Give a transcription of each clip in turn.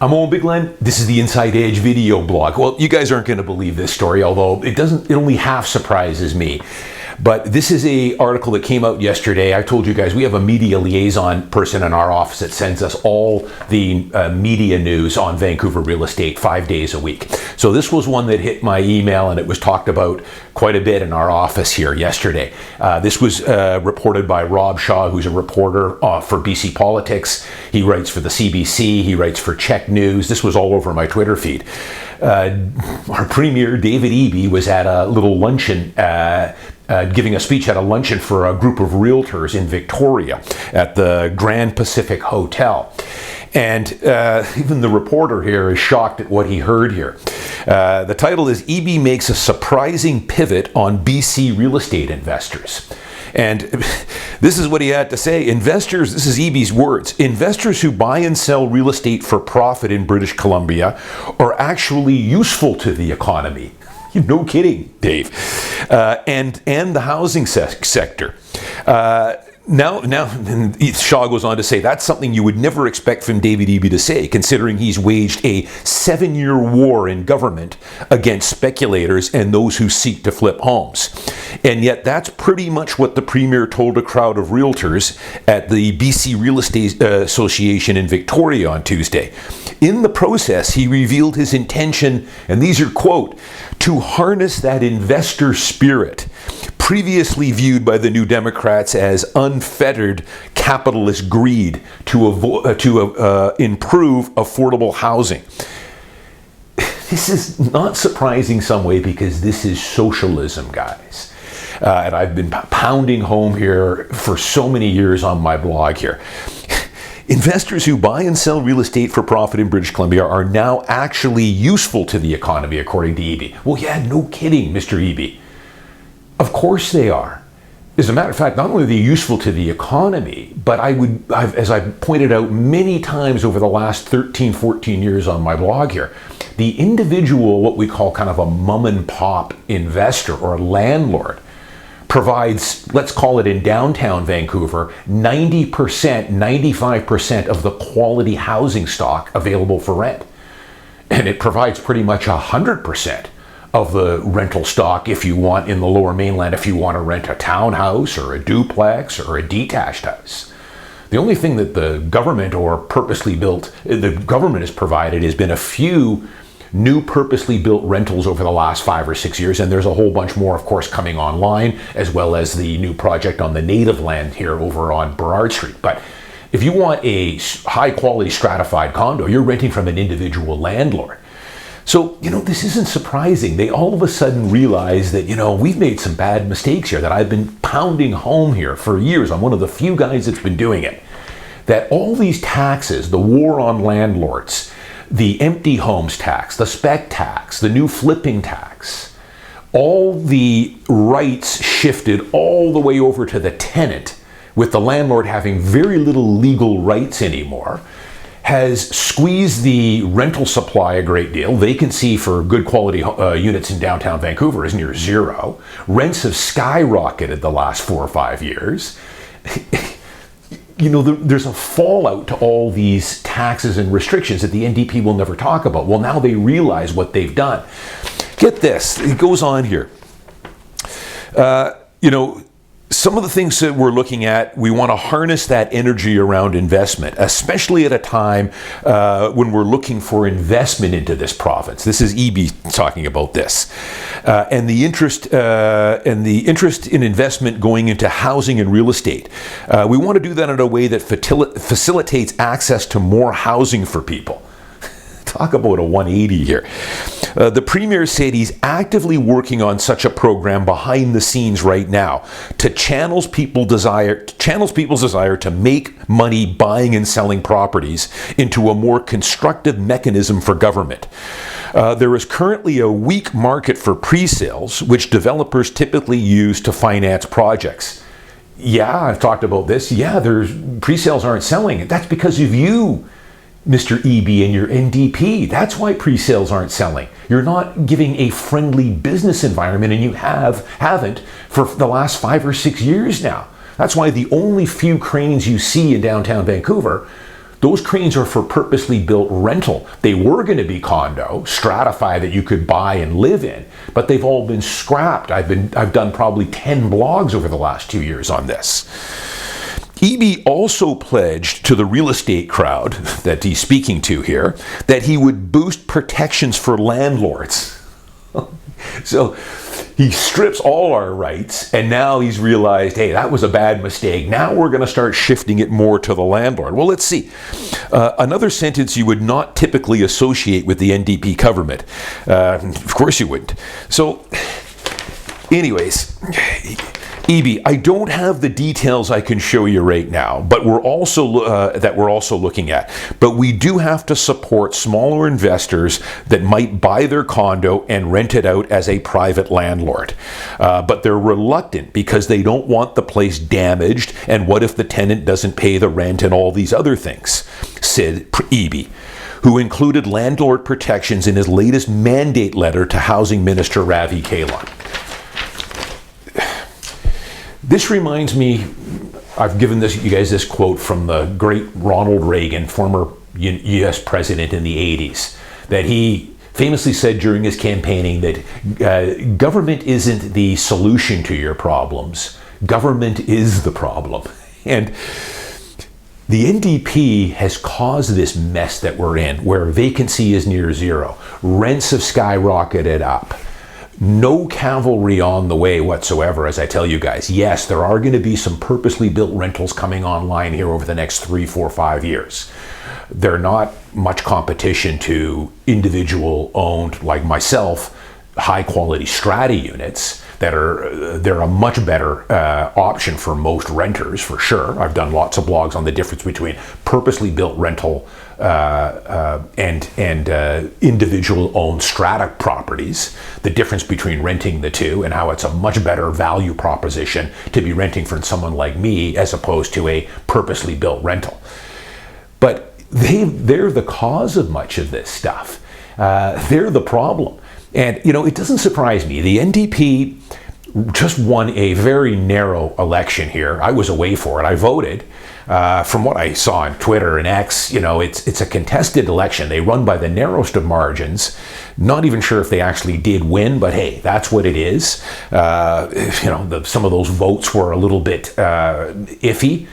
I'm Owen Bigland. This is the Inside Edge video blog. Well, you guys aren't going to believe this story, although it only half surprises me. But this is an article that came out yesterday. I told you guys we have a media liaison person in our office that sends us all the media news on Vancouver real estate 5 days a week. So this was one that hit my email, and it was talked about quite a bit in our office here yesterday. This was reported by Rob Shaw, who's a reporter for BC Politics. He writes for the CBC. He writes for Czech News. This was all over my Twitter feed. Our Premier, David Eby, was at a little luncheon giving a speech at a luncheon for a group of realtors in Victoria at the Grand Pacific Hotel. And even the reporter here is shocked at what he heard here. The title is Eby Makes a Surprising Pivot on BC Real Estate Investors. And this is what he had to say. Investors, this is Eby's words, investors who buy and sell real estate for profit in British Columbia are actually useful to the economy. No kidding, Dave. And the housing sector. Now, Shaw goes on to say that's something you would never expect from David Eby to say, considering he's waged a 7-year war in government against speculators and those who seek to flip homes. And yet that's pretty much what the Premier told a crowd of realtors at the BC Real Estate Association in Victoria on Tuesday. In the process, he revealed his intention, and these are quote, to harness that investor spirit previously viewed by the New Democrats as unfettered capitalist greed to improve affordable housing. This is not surprising some way because this is socialism, guys. And I've been pounding home here for so many years on my blog here. Investors who buy and sell real estate for profit in British Columbia are now actually useful to the economy, according to Eby. Well, yeah, no kidding, Mr. Eby. Of course they are. As a matter of fact, not only are they useful to the economy, but as I've pointed out many times over the last 13, 14 years on my blog here, the individual, what we call kind of a mom and pop investor or landlord, provides, let's call it in downtown Vancouver, 90%, 95% of the quality housing stock available for rent. And it provides pretty much 100% of the rental stock if you want in the Lower Mainland, if you want to rent a townhouse or a duplex or a detached house. The only thing that the government or purposely built, the government has provided has been a few new purposely built rentals over the last 5 or 6 years, and there's a whole bunch more, of course, coming online, as well as the new project on the native land here over on Burrard Street. But if you want a high-quality stratified condo, you're renting from an individual landlord. So, this isn't surprising. They all of a sudden realize that, we've made some bad mistakes here, that I've been pounding home here for years. I'm one of the few guys that's been doing it. That all these taxes, the war on landlords, the empty homes tax, the spec tax, the new flipping tax, all the rights shifted all the way over to the tenant, with the landlord having very little legal rights anymore, has squeezed the rental supply a great deal. Vacancy for good quality units in downtown Vancouver is near zero. Rents have skyrocketed the last 4 or 5 years. There's a fallout to all these taxes and restrictions that the NDP will never talk about. Well, now they realize what they've done. Get this, it goes on here. Some of the things that we're looking at, we want to harness that energy around investment, especially at a time when we're looking for investment into this province. This is Eby talking about this, and the interest in investment going into housing and real estate. We want to do that in a way that facilitates access to more housing for people. Talk about a 180 here. The Premier said he's actively working on such a program behind the scenes right now to channels people's desire to make money buying and selling properties into a more constructive mechanism for government. There is currently a weak market for pre-sales, which developers typically use to finance projects. Yeah, I've talked about this. Yeah, pre-sales aren't selling. That's because of you, Mr. Eby and your NDP. That's why pre-sales aren't selling. You're not giving a friendly business environment, and you haven't for the last 5 or 6 years now. That's why the only few cranes you see in downtown Vancouver, Those cranes are for purposely built rental. They were going to be condo, stratified that you could buy and live in, but they've all been scrapped. I've done probably 10 blogs over the last 2 years on this. EB also pledged to the real estate crowd that he's speaking to here that he would boost protections for landlords. So he strips all our rights, and now he's realized, hey, that was a bad mistake. Now we're going to start shifting it more to the landlord. Well, let's see. Another sentence you would not typically associate with the NDP government. Of course you wouldn't. So, anyways, EB, I don't have the details I can show you right now, but we're also looking at. But we do have to support smaller investors that might buy their condo and rent it out as a private landlord. But they're reluctant because they don't want the place damaged, and what if the tenant doesn't pay the rent and all these other things, said EB, who included landlord protections in his latest mandate letter to Housing Minister Ravi Kahlon. This reminds me, I've given you guys this quote from the great Ronald Reagan, former U.S. president in the 80s, that he famously said during his campaigning that government isn't the solution to your problems, government is the problem. And the NDP has caused this mess that we're in, where vacancy is near zero, rents have skyrocketed up. No cavalry on the way whatsoever, as I tell you guys. Yes, there are going to be some purposely built rentals coming online here over the next 3, 4, 5 years. They're not much competition to individual owned, like myself, high quality strata units they're a much better option for most renters, for sure. I've done lots of blogs on the difference between purposely built rental and individual owned strata properties, the difference between renting the two, and how it's a much better value proposition to be renting from someone like me as opposed to a purposely built rental. But they're the cause of much of this stuff. They're the problem. And, you know, it doesn't surprise me. The NDP just won a very narrow election here. I was away for it. I voted. From what I saw on Twitter and X, you know, it's a contested election. They run by the narrowest of margins. Not even sure if they actually did win, but hey, that's what it is. You know, some of those votes were a little bit iffy.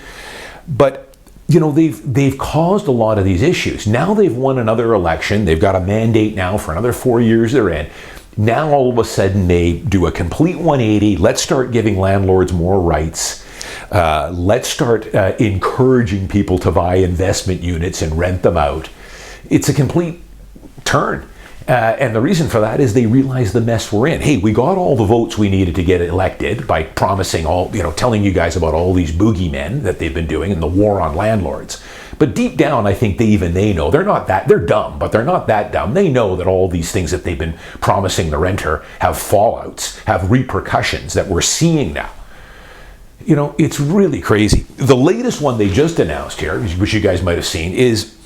But you know, they've caused a lot of these issues. Now they've won another election. They've got a mandate now for another 4 years they're in. Now all of a sudden they do a complete 180. Let's start giving landlords more rights. Let's start encouraging people to buy investment units and rent them out. It's a complete turn. And the reason for that is they realize the mess we're in. Hey, we got all the votes we needed to get elected by promising all, you know, telling you guys about all these boogeymen that they've been doing and the war on landlords. But deep down, I think they know. They're dumb, but they're not that dumb. They know that all these things that they've been promising the renter have fallouts, have repercussions that we're seeing now. You know, it's really crazy. The latest one they just announced here, which you guys might have seen, is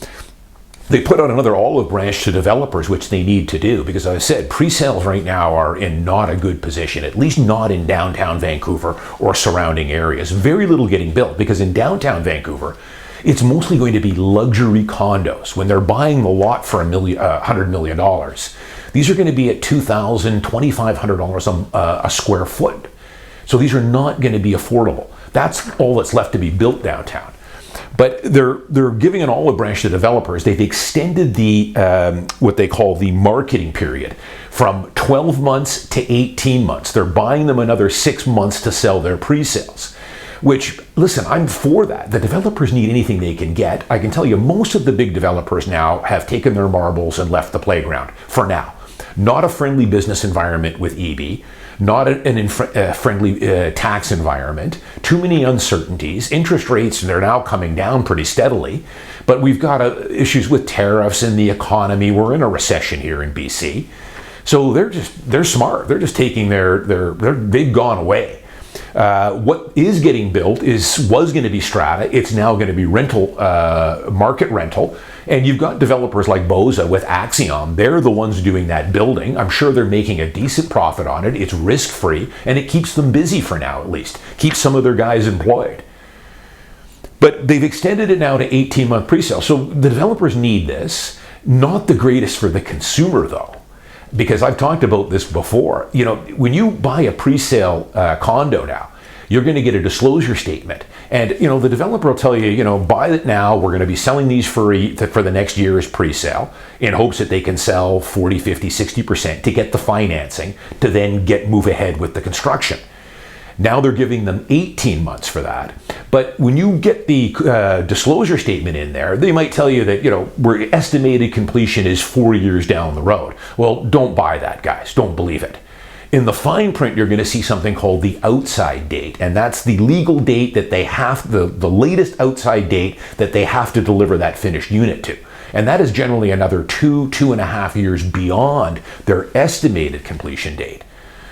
they put out another olive branch to developers, which they need to do, because as I said, pre-sales right now are in not a good position, at least not in downtown Vancouver or surrounding areas. Very little getting built, because in downtown Vancouver, it's mostly going to be luxury condos. When they're buying the lot for $100 million, these are going to be at $2,000, $2,500 a square foot. So these are not going to be affordable. That's all that's left to be built downtown. But they're giving an olive branch to developers. They've extended the what they call the marketing period from 12 months to 18 months. They're buying them another 6 months to sell their pre-sales. Which, listen, I'm for that. The developers need anything they can get. I can tell you, most of the big developers now have taken their marbles and left the playground for now. Not a friendly business environment with EB. Not a friendly tax environment, too many uncertainties. Interest rates, they're now coming down pretty steadily, but we've got issues with tariffs and the economy. We're in a recession here in BC. So they're smart. They're just taking they've gone away. What is getting built was going to be strata. It's now going to be rental, market rental. And you've got developers like Boza with Axiom. They're the ones doing that building. I'm sure they're making a decent profit on it. It's risk-free, and it keeps them busy for now, at least. Keeps some of their guys employed. But they've extended it now to 18-month pre-sale. So the developers need this. Not the greatest for the consumer, though, because I've talked about this before. You know, when you buy a pre-sale condo now, you're going to get a disclosure statement. And, you know, the developer will tell you, you know, buy it now. We're going to be selling these for the next year as pre-sale in hopes that they can sell 40, 50, 60% to get the financing to then move ahead with the construction. Now they're giving them 18 months for that. But when you get the disclosure statement in there, they might tell you that, you know, we're estimated completion is 4 years down the road. Well, don't buy that, guys. Don't believe it. In the fine print, you're going to see something called the outside date, and that's the legal date that they have, the latest outside date that they have to deliver that finished unit to. And that is generally another 2.5 years beyond their estimated completion date.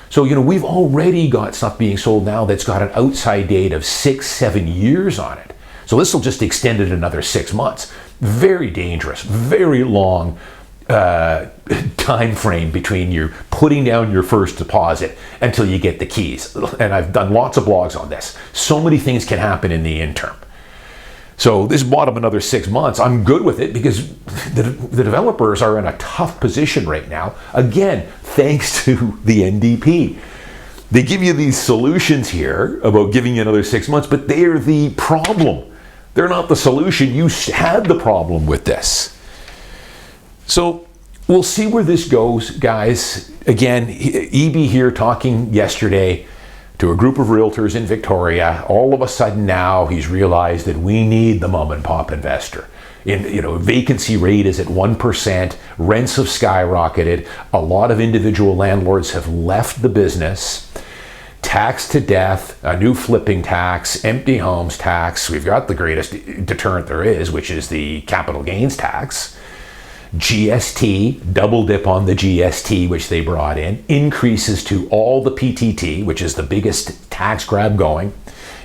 So, you know, we've already got stuff being sold now that's got an outside date of 6-7 years on it. So this will just extend it another 6 months. Very dangerous, very long time frame between you putting down your first deposit until you get the keys. And I've done lots of blogs on this. So many things can happen in the interim. So this bought them another 6 months. I'm good with it because the developers are in a tough position right now. Again, thanks to the NDP. They give you these solutions here about giving you another 6 months, but they're the problem. They're not the solution. You had the problem with this. So we'll see where this goes, guys. Again, EB here talking yesterday to a group of realtors in Victoria. All of a sudden now he's realized that we need the mom and pop investor. Vacancy rate is at 1%. Rents have skyrocketed. A lot of individual landlords have left the business. Tax to death, a new flipping tax, empty homes tax. We've got the greatest deterrent there is, which is the capital gains tax. GST, double dip on the GST, which they brought in, increases to all the PTT, which is the biggest tax grab going,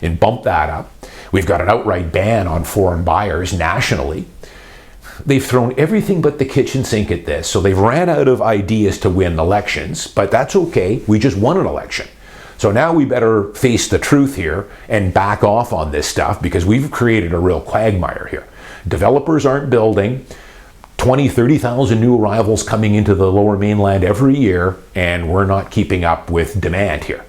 and bump that up. We've got an outright ban on foreign buyers nationally. They've thrown everything but the kitchen sink at this, so they've ran out of ideas to win elections, but that's okay. We just won an election. So now we better face the truth here and back off on this stuff because we've created a real quagmire here. Developers aren't building. 20, 30,000 new arrivals coming into the Lower Mainland every year, and we're not keeping up with demand here.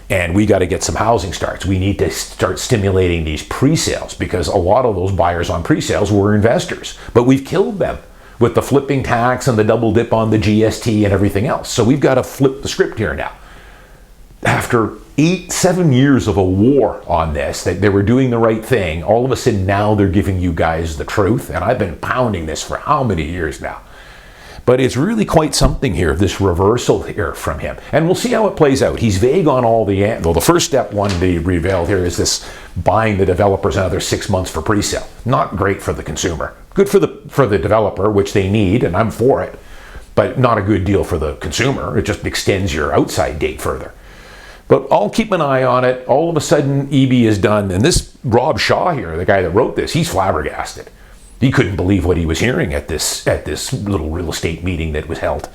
And we got to get some housing starts. We need to start stimulating these pre-sales because a lot of those buyers on pre-sales were investors, but we've killed them with the flipping tax and the double dip on the GST and everything else. So we've got to flip the script here now. After 7 years of a war on this, that they were doing the right thing, all of a sudden now they're giving you guys the truth. And I've been pounding this for how many years now? But it's really quite something here, this reversal here from him. And we'll see how it plays out. He's vague on all the first step one to reveal here is this buying the developers another 6 months for pre-sale. Not great for the consumer. Good for the developer, which they need, and I'm for it. But not a good deal for the consumer. It just extends your outside date further. But I'll keep an eye on it. All of a sudden, EB is done. And this Rob Shaw here, the guy that wrote this, he's flabbergasted. He couldn't believe what he was hearing at this little real estate meeting that was held.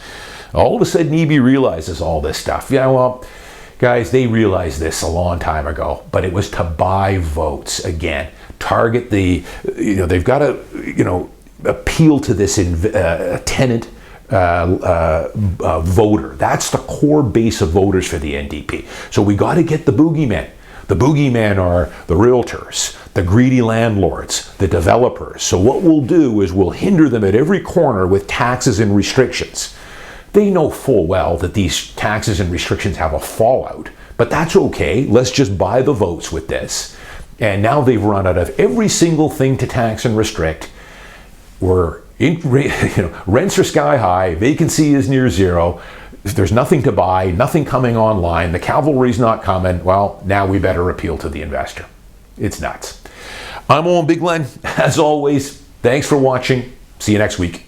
All of a sudden, EB realizes all this stuff. Yeah, well, guys, they realized this a long time ago. But it was to buy votes again. Target they've got to, appeal to this tenant voter. That's the core base of voters for the NDP. So we got to get the boogeymen. The boogeymen are the realtors, the greedy landlords, the developers. So what we'll do is we'll hinder them at every corner with taxes and restrictions. They know full well that these taxes and restrictions have a fallout, but that's okay. Let's just buy the votes with this. And now they've run out of every single thing to tax and restrict. Rents are sky high, vacancy is near zero, there's nothing to buy, nothing coming online, the cavalry's not coming. Well, now we better appeal to the investor. It's nuts. I'm Owen Bigland. As always, thanks for watching. See you next week.